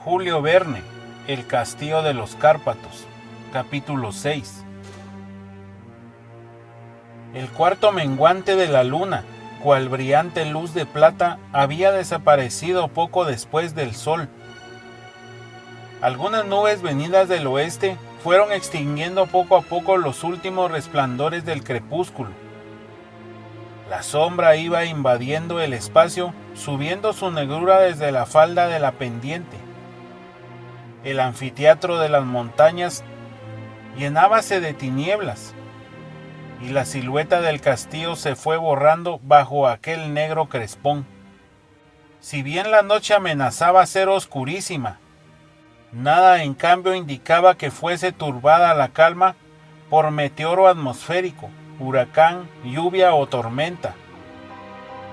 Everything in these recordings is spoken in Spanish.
Julio Verne, El castillo de los Cárpatos, capítulo 6. El cuarto menguante de la luna, cual brillante luz de plata, había desaparecido poco después del sol. Algunas nubes venidas del oeste fueron extinguiendo poco a poco los últimos resplandores del crepúsculo. La sombra iba invadiendo el espacio, subiendo su negrura desde la falda de la pendiente. El anfiteatro de las montañas llenábase de tinieblas, y la silueta del castillo se fue borrando bajo aquel negro crespón. Si bien la noche amenazaba ser oscurísima, nada en cambio indicaba que fuese turbada la calma por meteoro atmosférico, huracán, lluvia o tormenta.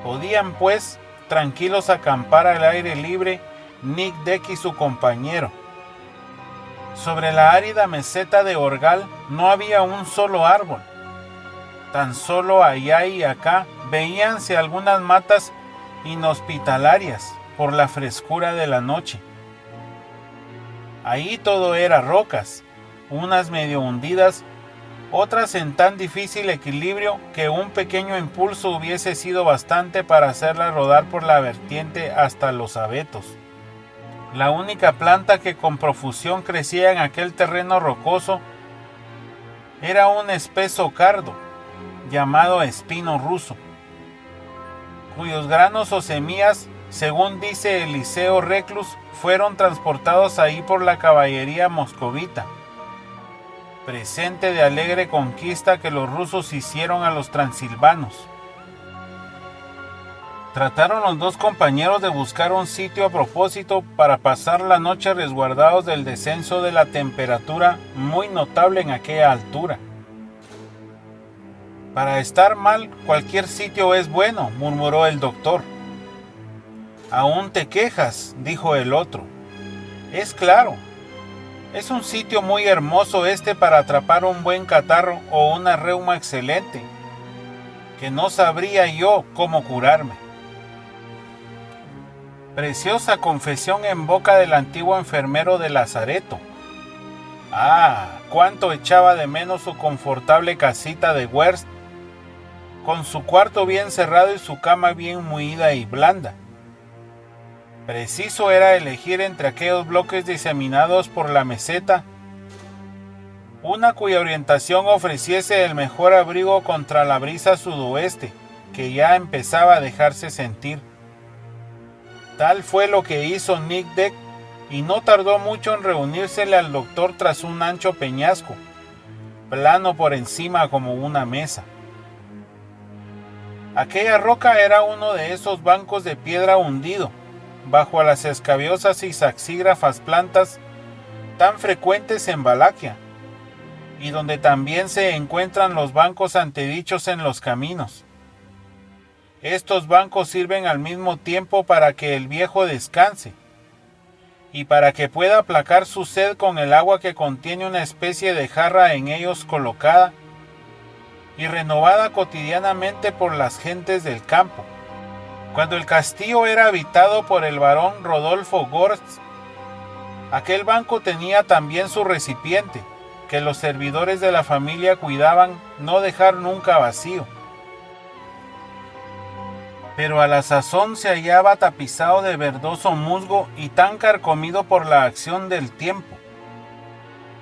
Podían, pues, tranquilos acampar al aire libre Nic Deck y su compañero. Sobre la árida meseta de Orgal no había un solo árbol. Tan solo allá y acá veíanse algunas matas inhospitalarias por la frescura de la noche. Ahí todo era rocas, unas medio hundidas, otras en tan difícil equilibrio que un pequeño impulso hubiese sido bastante para hacerlas rodar por la vertiente hasta los abetos. La única planta que con profusión crecía en aquel terreno rocoso era un espeso cardo, llamado espino ruso, cuyos granos o semillas, según dice Eliseo Reclus, fueron transportados ahí por la caballería moscovita, presente de alegre conquista que los rusos hicieron a los transilvanos. Trataron los dos compañeros de buscar un sitio a propósito para pasar la noche resguardados del descenso de la temperatura muy notable en aquella altura. Para estar mal, cualquier sitio es bueno, murmuró el doctor. Aún te quejas, dijo el otro. Es claro, es un sitio muy hermoso este para atrapar un buen catarro o una reuma excelente, que no sabría yo cómo curarme. Preciosa confesión en boca del antiguo enfermero de Lazareto. Ah, cuánto echaba de menos su confortable casita de Werst, con su cuarto bien cerrado y su cama bien mullida y blanda. Preciso era elegir entre aquellos bloques diseminados por la meseta una cuya orientación ofreciese el mejor abrigo contra la brisa sudoeste, que ya empezaba a dejarse sentir. Tal fue lo que hizo Nic Deck, y no tardó mucho en reunírsele al doctor tras un ancho peñasco, plano por encima como una mesa. Aquella roca era uno de esos bancos de piedra hundido, bajo a las escabiosas y saxígrafas plantas tan frecuentes en Valaquia, y donde también se encuentran los bancos antedichos en los caminos. Estos bancos sirven al mismo tiempo para que el viejo descanse, y para que pueda aplacar su sed con el agua que contiene una especie de jarra en ellos colocada y renovada cotidianamente por las gentes del campo. Cuando el castillo era habitado por el barón Rodolfo Gortz, aquel banco tenía también su recipiente, que los servidores de la familia cuidaban no dejar nunca vacío. Pero a la sazón se hallaba tapizado de verdoso musgo y tan carcomido por la acción del tiempo,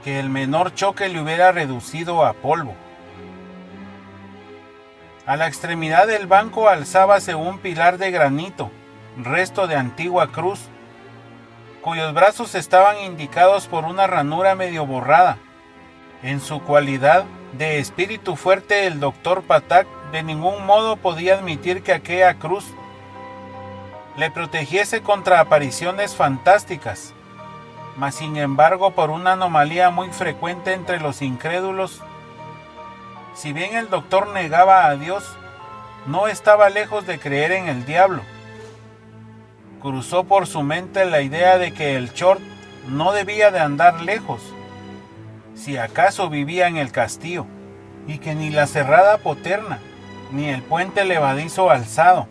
que el menor choque le hubiera reducido a polvo. A la extremidad del banco alzábase un pilar de granito, resto de antigua cruz, cuyos brazos estaban indicados por una ranura medio borrada. En su cualidad de espíritu fuerte, el doctor Patak de ningún modo podía admitir que aquella cruz le protegiese contra apariciones fantásticas, mas sin embargo, por una anomalía muy frecuente entre los incrédulos, si bien el doctor negaba a Dios, no estaba lejos de creer en el diablo. Cruzó por su mente la idea de que el Chort no debía de andar lejos, si acaso vivía en el castillo, y que ni la cerrada poterna, ni el puente levadizo alzado,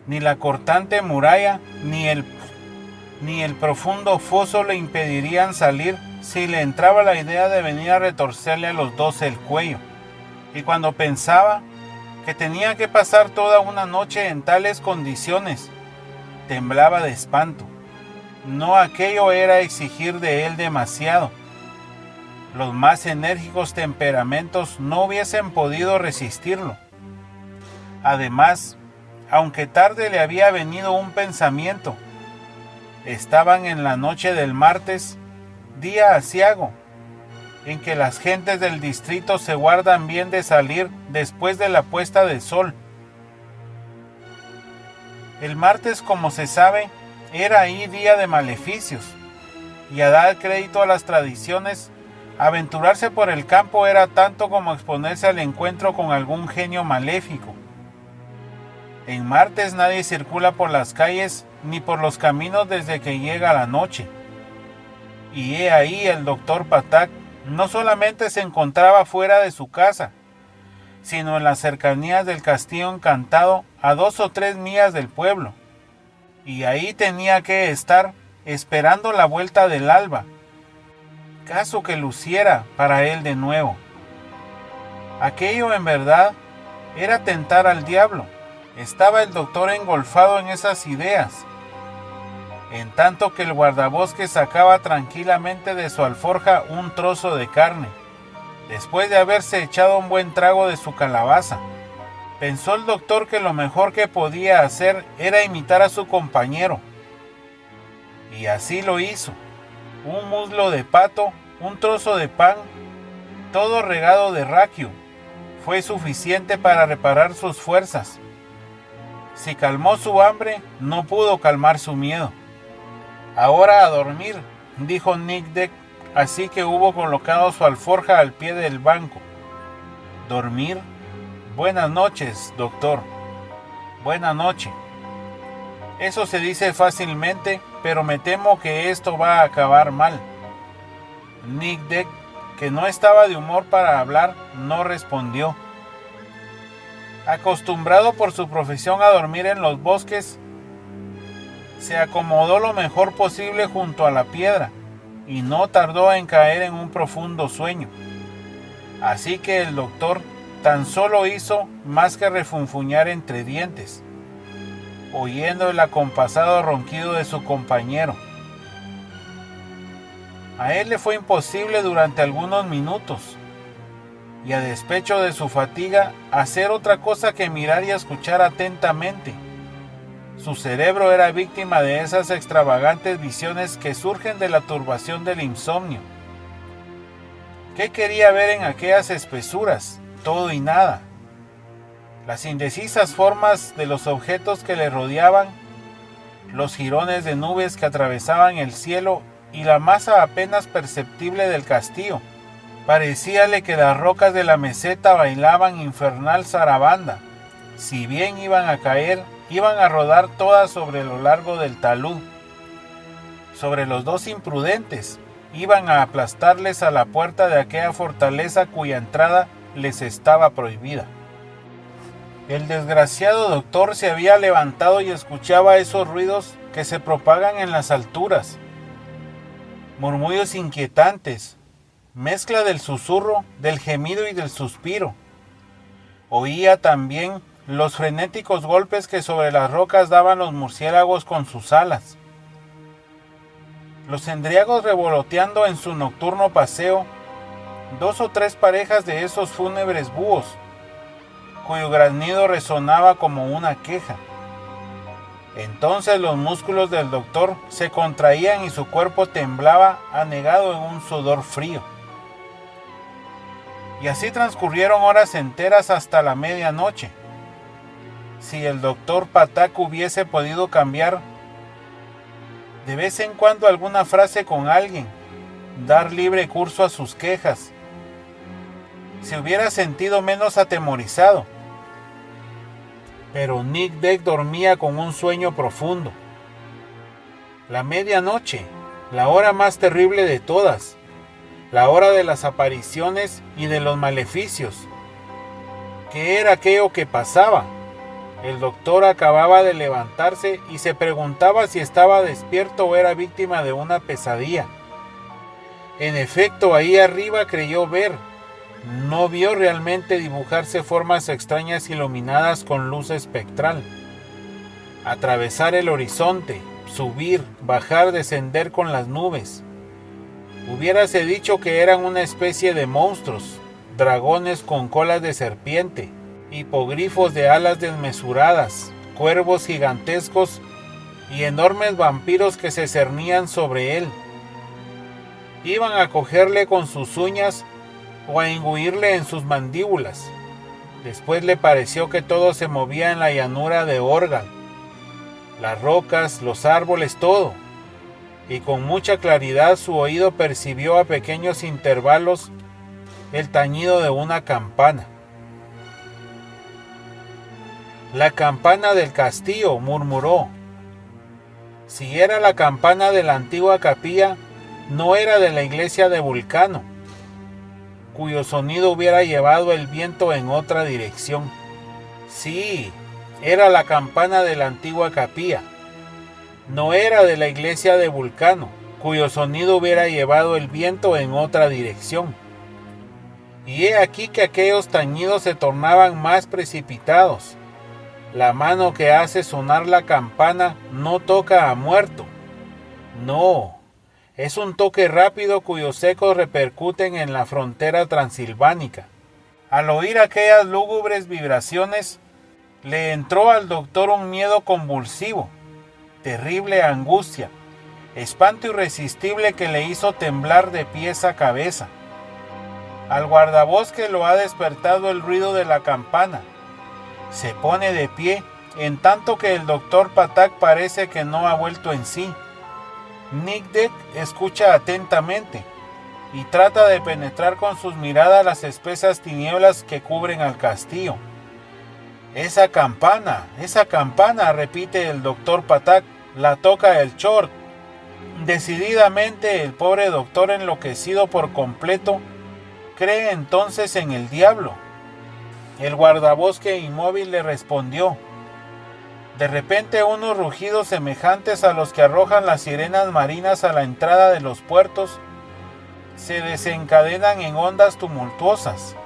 ni la cortante muralla, ni el ni el profundo foso le impedirían salir si le entraba la idea de venir a retorcerle a los dos el cuello. Y cuando pensaba que tenía que pasar toda una noche en tales condiciones, temblaba de espanto. No, aquello era exigir de él demasiado. Los más enérgicos temperamentos no hubiesen podido resistirlo. Además, aunque tarde le había venido un pensamiento, estaban en la noche del martes, día aciago, en que las gentes del distrito se guardan bien de salir después de la puesta de sol. El martes, como se sabe, era ahí día de maleficios, y a dar crédito a las tradiciones, aventurarse por el campo era tanto como exponerse al encuentro con algún genio maléfico. En martes nadie circula por las calles ni por los caminos desde que llega la noche. Y he ahí el doctor Patak no solamente se encontraba fuera de su casa, sino en las cercanías del castillo encantado a 2 o 3 millas del pueblo. Y ahí tenía que estar esperando la vuelta del alba, caso que luciera para él de nuevo. Aquello en verdad era tentar al diablo. Estaba el doctor engolfado en esas ideas, en tanto que el guardabosques sacaba tranquilamente de su alforja un trozo de carne, después de haberse echado un buen trago de su calabaza. Pensó el doctor que lo mejor que podía hacer era imitar a su compañero, y así lo hizo. Un muslo de pato, un trozo de pan, todo regado de raquio, fue suficiente para reparar sus fuerzas. Si calmó su hambre, no pudo calmar su miedo. Ahora a dormir, dijo Nic Deck, así que hubo colocado su alforja al pie del banco. ¿Dormir? Buenas noches, doctor. Buena noche. Eso se dice fácilmente, pero me temo que esto va a acabar mal. Nic Deck, que no estaba de humor para hablar, no respondió. Acostumbrado por su profesión a dormir en los bosques, se acomodó lo mejor posible junto a la piedra y no tardó en caer en un profundo sueño. Así que el doctor tan solo hizo más que refunfuñar entre dientes, oyendo el acompasado ronquido de su compañero. A él le fue imposible durante algunos minutos, y a despecho de su fatiga, hacer otra cosa que mirar y escuchar atentamente. Su cerebro era víctima de esas extravagantes visiones que surgen de la turbación del insomnio. ¿Qué quería ver en aquellas espesuras? Todo y nada. Las indecisas formas de los objetos que le rodeaban, los jirones de nubes que atravesaban el cielo y la masa apenas perceptible del castillo. Parecíale que las rocas de la meseta bailaban infernal zarabanda. Si bien iban a caer, iban a rodar todas sobre lo largo del talud. Sobre los dos imprudentes, iban a aplastarles a la puerta de aquella fortaleza cuya entrada les estaba prohibida. El desgraciado doctor se había levantado y escuchaba esos ruidos que se propagan en las alturas. Murmullos inquietantes, mezcla del susurro, del gemido y del suspiro. Oía también los frenéticos golpes que sobre las rocas daban los murciélagos con sus alas. Los endriagos revoloteando en su nocturno paseo, 2 o 3 parejas de esos fúnebres búhos, cuyo graznido resonaba como una queja. Entonces los músculos del doctor se contraían y su cuerpo temblaba anegado en un sudor frío. Y así transcurrieron horas enteras hasta la medianoche. Si el doctor Patak hubiese podido cambiar de vez en cuando alguna frase con alguien, dar libre curso a sus quejas, se hubiera sentido menos atemorizado. Pero Nic Deck dormía con un sueño profundo. La medianoche, la hora más terrible de todas, la hora de las apariciones y de los maleficios. ¿Qué era aquello que pasaba? El doctor acababa de levantarse y se preguntaba si estaba despierto o era víctima de una pesadilla. En efecto, ahí arriba creyó ver. No vio realmente dibujarse formas extrañas iluminadas con luz espectral. Atravesar el horizonte, subir, bajar, descender con las nubes. Hubiérase dicho que eran una especie de monstruos, dragones con colas de serpiente, hipogrifos de alas desmesuradas, cuervos gigantescos y enormes vampiros que se cernían sobre él. Iban a cogerle con sus uñas o a engullerle en sus mandíbulas. Después le pareció que todo se movía en la llanura de Orgal, las rocas, los árboles, todo, y con mucha claridad su oído percibió a pequeños intervalos el tañido de una campana. La campana del castillo, murmuró. Si era la campana de la antigua capilla, no era de la iglesia de Vulcano, cuyo sonido hubiera llevado el viento en otra dirección. Sí, era la campana de la antigua capilla. No era de la iglesia de Vulcano, cuyo sonido hubiera llevado el viento en otra dirección. Y he aquí que aquellos tañidos se tornaban más precipitados. La mano que hace sonar la campana no toca a muerto. No, es un toque rápido cuyos ecos repercuten en la frontera transilvánica. Al oír aquellas lúgubres vibraciones, le entró al doctor un miedo convulsivo, terrible angustia, espanto irresistible que le hizo temblar de pies a cabeza. Al guardabosque lo ha despertado el ruido de la campana. Se pone de pie, en tanto que el doctor Patak parece que no ha vuelto en sí. Nic Deck escucha atentamente y trata de penetrar con sus miradas las espesas tinieblas que cubren al castillo. Esa campana, repite el doctor Patak, la toca el Chort. Decididamente el pobre doctor, enloquecido por completo, cree entonces en el diablo. El guardabosque inmóvil le respondió. De repente unos rugidos semejantes a los que arrojan las sirenas marinas a la entrada de los puertos se desencadenan en ondas tumultuosas.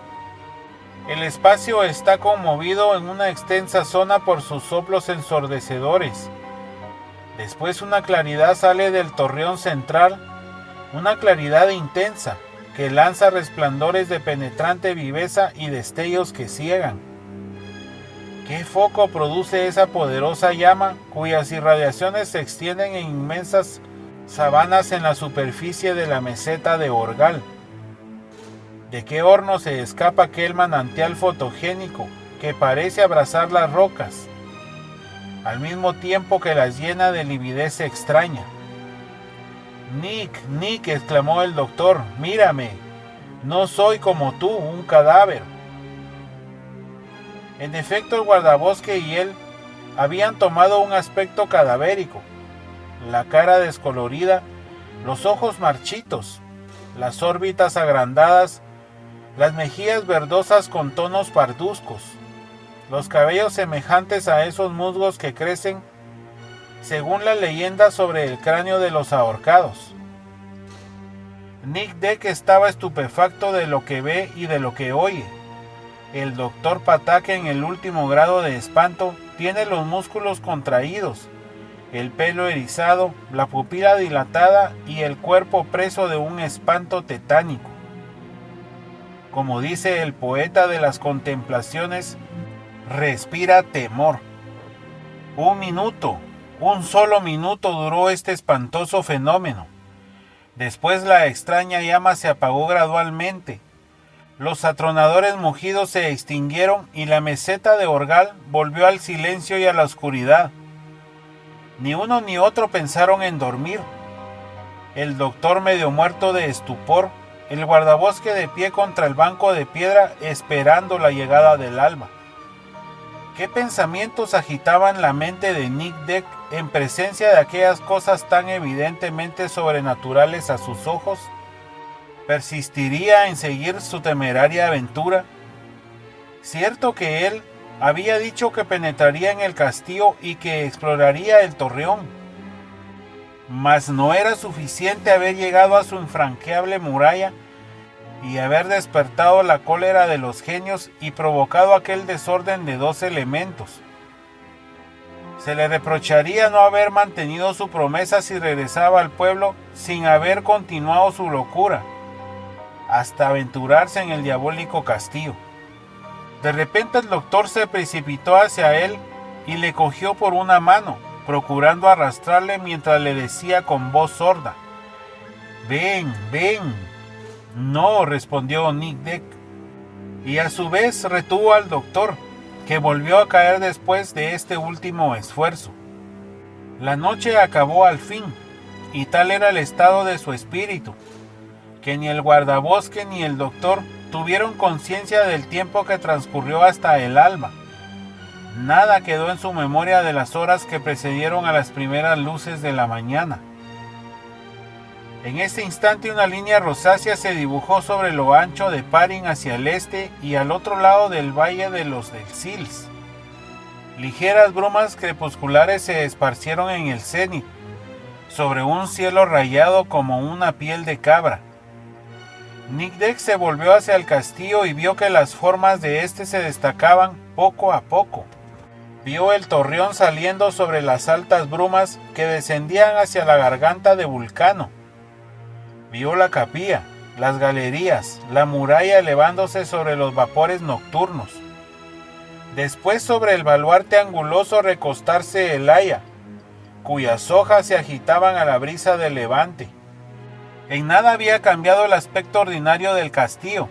El espacio está conmovido en una extensa zona por sus soplos ensordecedores. Después una claridad sale del torreón central, una claridad intensa que lanza resplandores de penetrante viveza y destellos que ciegan. ¿Qué foco produce esa poderosa llama cuyas irradiaciones se extienden en inmensas sabanas en la superficie de la meseta de Orgal? ¿De qué horno se escapa aquel manantial fotogénico que parece abrazar las rocas, al mismo tiempo que las llena de lividez extraña? Nick, exclamó el doctor, mírame, no soy como tú, un cadáver. En efecto, el guardabosque y él habían tomado un aspecto cadavérico, la cara descolorida, los ojos marchitos, las órbitas agrandadas, las mejillas verdosas con tonos parduzcos, los cabellos semejantes a esos musgos que crecen según la leyenda sobre el cráneo de los ahorcados. Nic Deck estaba estupefacto de lo que ve y de lo que oye. El doctor Patak, en el último grado de espanto, tiene los músculos contraídos, el pelo erizado, la pupila dilatada y el cuerpo preso de un espanto tetánico. Como dice el poeta de las contemplaciones, respira temor. Un solo minuto duró este espantoso fenómeno. Después la extraña llama se apagó gradualmente. Los atronadores mugidos se extinguieron y la meseta de Orgal volvió al silencio y a la oscuridad. Ni uno ni otro pensaron en dormir. El doctor, medio muerto de estupor, el guardabosque de pie contra el banco de piedra esperando la llegada del alba. ¿Qué pensamientos agitaban la mente de Nic Deck en presencia de aquellas cosas tan evidentemente sobrenaturales a sus ojos? ¿Persistiría en seguir su temeraria aventura? Cierto que él, había dicho que penetraría en el castillo y que exploraría el torreón. Mas no era suficiente haber llegado a su infranqueable muralla y haber despertado la cólera de los genios y provocado aquel desorden de 2 elementos. Se le reprocharía no haber mantenido su promesa si regresaba al pueblo sin haber continuado su locura, hasta aventurarse en el diabólico castillo. De repente el doctor se precipitó hacia él y le cogió por una mano, procurando arrastrarle mientras le decía con voz sorda: «Ven, ven». «No», respondió Nic Deck, y a su vez retuvo al doctor, que volvió a caer después de este último esfuerzo. La noche acabó al fin, y tal era el estado de su espíritu, que ni el guardabosque ni el doctor tuvieron conciencia del tiempo que transcurrió hasta el alba. Nada quedó en su memoria de las horas que precedieron a las primeras luces de la mañana. En este instante una línea rosácea se dibujó sobre lo ancho de Parin hacia el este y al otro lado del valle de los del Sils. Ligeras brumas crepusculares se esparcieron en el cenit, sobre un cielo rayado como una piel de cabra. Nic Deck se volvió hacia el castillo y vio que las formas de éste se destacaban poco a poco. Vio el torreón saliendo sobre las altas brumas que descendían hacia la garganta de Vulcano. Vio la capilla, las galerías, la muralla elevándose sobre los vapores nocturnos. Después sobre el baluarte anguloso recostarse el haya, cuyas hojas se agitaban a la brisa del levante. En nada había cambiado el aspecto ordinario del castillo.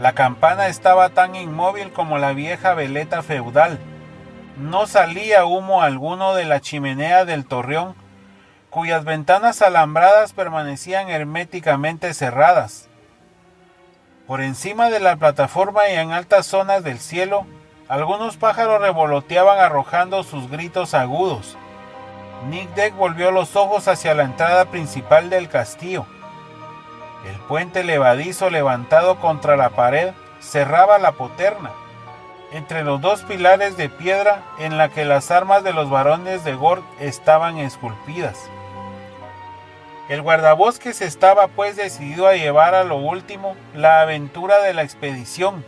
La campana estaba tan inmóvil como la vieja veleta feudal. No salía humo alguno de la chimenea del torreón, cuyas ventanas alambradas permanecían herméticamente cerradas. Por encima de la plataforma y en altas zonas del cielo, algunos pájaros revoloteaban arrojando sus gritos agudos. Nic Deck volvió los ojos hacia la entrada principal del castillo. El puente levadizo levantado contra la pared cerraba la poterna, entre los 2 pilares de piedra en la que las armas de los varones de Gord estaban esculpidas. El guardabosques estaba pues decidido a llevar a lo último la aventura de la expedición,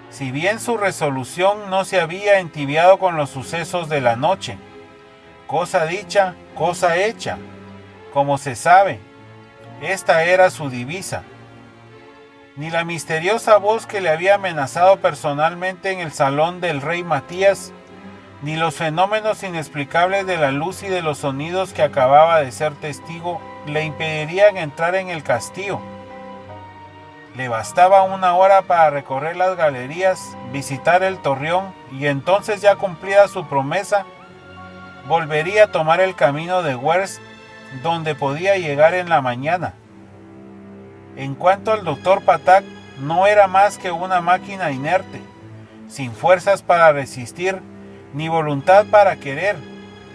si bien su resolución no se había entibiado con los sucesos de la noche. Cosa dicha, cosa hecha, como se sabe, esta era su divisa. Ni la misteriosa voz que le había amenazado personalmente en el salón del rey Matías, ni los fenómenos inexplicables de la luz y de los sonidos que acababa de ser testigo le impedirían entrar en el castillo. Le bastaba 1 hora para recorrer las galerías, visitar el torreón y entonces, ya cumplida su promesa, volvería a tomar el camino de Werst, donde podía llegar en la mañana. En cuanto al doctor Patak, no era más que una máquina inerte, sin fuerzas para resistir ni voluntad para querer.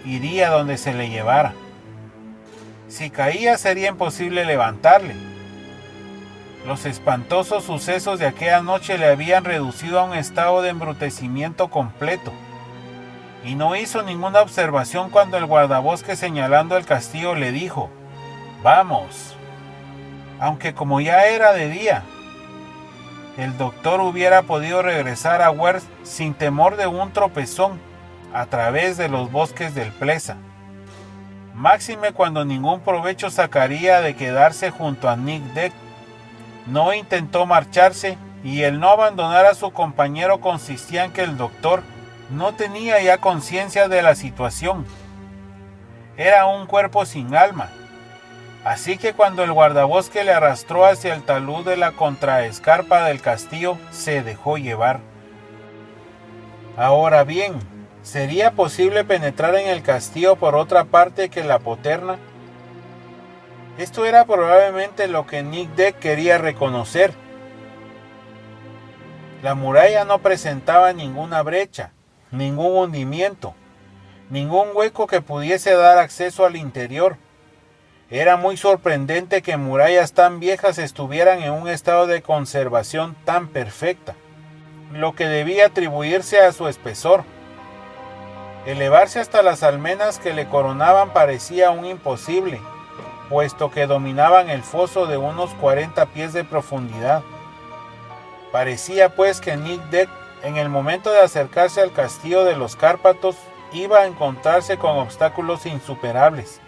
Iría donde se le llevara. Si caía sería imposible levantarle. Los espantosos sucesos de aquella noche le habían reducido a un estado de embrutecimiento completo, y no hizo ninguna observación cuando el guardabosque, señalando el castillo, le dijo: «Vamos». Aunque como ya era de día, el doctor hubiera podido regresar a Werst sin temor de un tropezón a través de los bosques del Plesa. Máxime cuando ningún provecho sacaría de quedarse junto a Nic Deck. No intentó marcharse, y el no abandonar a su compañero consistía en que el doctor no tenía ya conciencia de la situación. Era un cuerpo sin alma. Así que cuando el guardabosque le arrastró hacia el talud de la contraescarpa del castillo, se dejó llevar. Ahora bien, ¿sería posible penetrar en el castillo por otra parte que la poterna? Esto era probablemente lo que Nic Deck quería reconocer. La muralla no presentaba ninguna brecha, ningún hundimiento, ningún hueco que pudiese dar acceso al interior. Era muy sorprendente que murallas tan viejas estuvieran en un estado de conservación tan perfecta. lo que debía atribuirse a su espesor. Elevarse hasta las almenas que le coronaban parecía un imposible, puesto que dominaban el foso de unos 40 pies de profundidad. Parecía pues que Nic Deck, en el momento de acercarse al castillo de los Cárpatos, iba a encontrarse con obstáculos insuperables.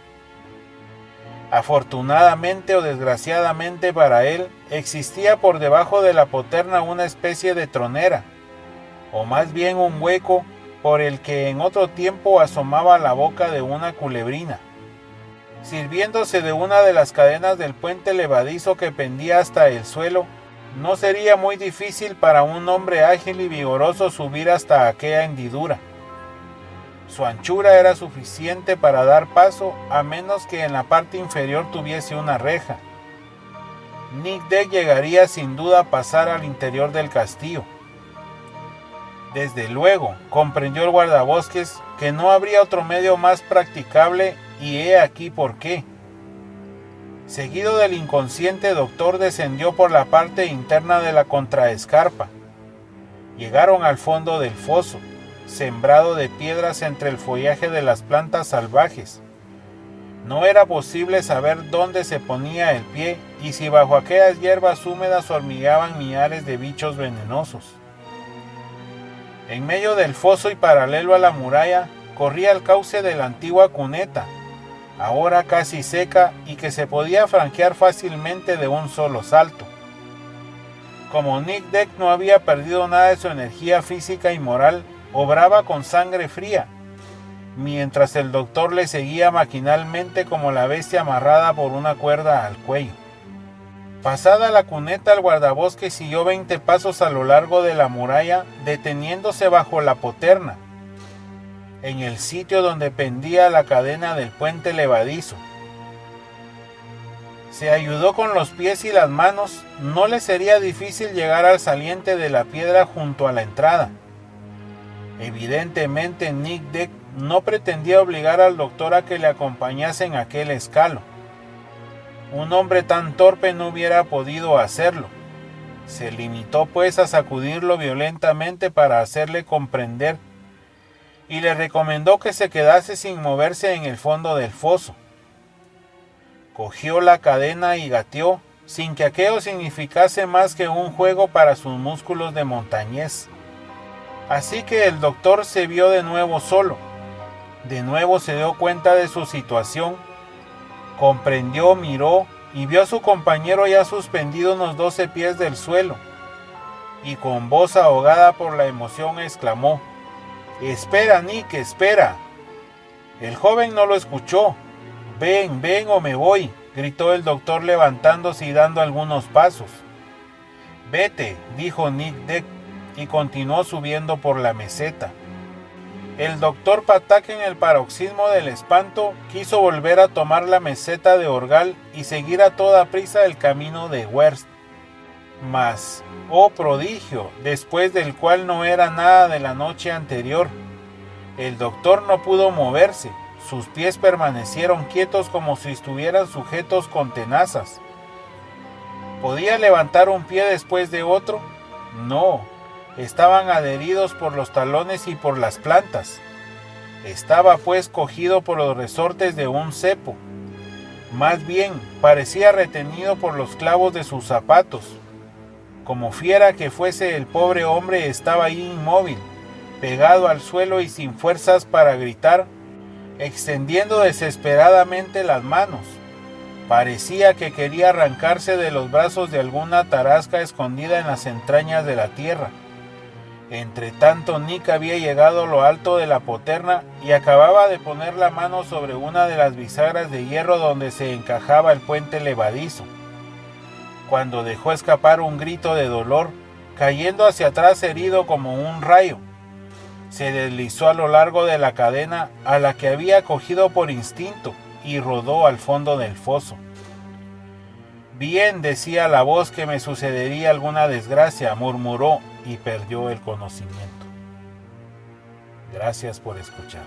Afortunadamente o desgraciadamente para él, existía por debajo de la poterna una especie de tronera, o más bien un hueco por el que en otro tiempo asomaba la boca de una culebrina. Sirviéndose de una de las cadenas del puente levadizo que pendía hasta el suelo, no sería muy difícil para un hombre ágil y vigoroso subir hasta aquella hendidura. Su anchura era suficiente para dar paso, a menos que en la parte inferior tuviese una reja. Nic Deck llegaría sin duda a pasar al interior del castillo. Desde luego, comprendió el guardabosques que no habría otro medio más practicable, y he aquí por qué. Seguido del inconsciente doctor, descendió por la parte interna de la contraescarpa. Llegaron al fondo del foso, sembrado de piedras entre el follaje de las plantas salvajes. No era posible saber dónde se ponía el pie y si bajo aquellas hierbas húmedas hormigueaban millares de bichos venenosos. En medio del foso y paralelo a la muralla corría el cauce de la antigua cuneta, ahora casi seca y que se podía franquear fácilmente de un solo salto. Como Nic Deck no había perdido nada de su energía física y moral, obraba con sangre fría, mientras el doctor le seguía maquinalmente como la bestia amarrada por una cuerda al cuello. Pasada la cuneta, el guardabosques siguió 20 pasos a lo largo de la muralla, deteniéndose bajo la poterna, en el sitio donde pendía la cadena del puente levadizo. Se ayudó con los pies y las manos. No le sería difícil llegar al saliente de la piedra junto a la entrada. Evidentemente Nic Deck no pretendía obligar al doctor a que le acompañase en aquel escalo. Un hombre tan torpe no hubiera podido hacerlo. Se limitó pues a sacudirlo violentamente para hacerle comprender, y le recomendó que se quedase sin moverse en el fondo del foso. Cogió la cadena y gateó, sin que aquello significase más que un juego para sus músculos de montañés. Así que el doctor se vio de nuevo solo. De nuevo se dio cuenta de su situación, comprendió, miró y vio a su compañero ya suspendido unos 12 pies del suelo, y con voz ahogada por la emoción exclamó: «¡Espera, Nic, espera!». El joven no lo escuchó. «Ven, ven o me voy», gritó el doctor levantándose y dando algunos pasos. «Vete», dijo Nic Deck, y continuó subiendo por la meseta. El doctor Patak, en el paroxismo del espanto, quiso volver a tomar la meseta de Orgal y seguir a toda prisa el camino de Werst. Mas, oh prodigio, después del cual no era nada de la noche anterior, el doctor no pudo moverse. Sus pies permanecieron quietos como si estuvieran sujetos con tenazas. ¿Podía levantar un pie después de otro? No, estaban adheridos por los talones y por las plantas. Estaba pues cogido por los resortes de un cepo. Más bien, parecía retenido por los clavos de sus zapatos. Como fiera que fuese, el pobre hombre estaba ahí inmóvil, pegado al suelo y sin fuerzas para gritar, extendiendo desesperadamente las manos. Parecía que quería arrancarse de los brazos de alguna tarasca escondida en las entrañas de la tierra. Entretanto, Nic había llegado a lo alto de la poterna y acababa de poner la mano sobre una de las bisagras de hierro donde se encajaba el puente levadizo, cuando dejó escapar un grito de dolor, cayendo hacia atrás herido como un rayo. Se deslizó a lo largo de la cadena a la que había cogido por instinto y rodó al fondo del foso. «Bien», decía la voz, «que me sucedería alguna desgracia», murmuró, y perdió el conocimiento. Gracias por escuchar.